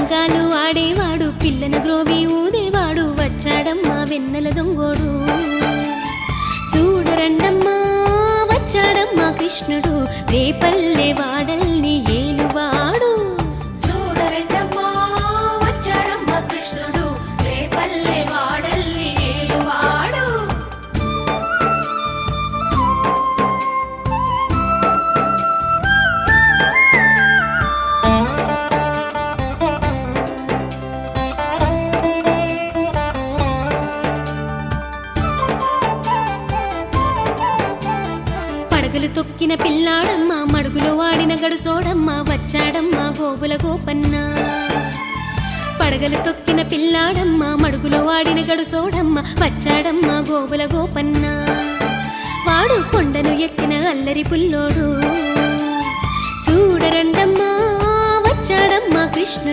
పల్లంకాలు ఆడేవాడు పిల్లన గ్రోవి ఊదేవాడు వచ్చాడమ్మా వెన్నెల దొంగోడు చూడరండమ్మా వచ్చాడమ్మా కృష్ణుడు రేపల్లె వాడల్ని ఏలువాడు చూడరండమ్మా వచ్చాడమ్మా కృష్ణుడు రేపల్లె వాడల్ని ఏలువాడు పడగలు తొక్కిన పిల్లాడమ్మ మడుగులో వాడిన గడుసోడమ్మ వచ్చాడమ్మా గోవుల గోపన్న పడగలు తొక్కిన పిల్లాడమ్మ మడుగులో వాడిన గడుసోడమ్మ వచ్చాడమ్మా గోవుల గోపన్న వాడు కొండను ఎక్కిన అల్లరి పుల్లోడు చూడరండమ్మా వచ్చాడమ్మా కృష్ణుడు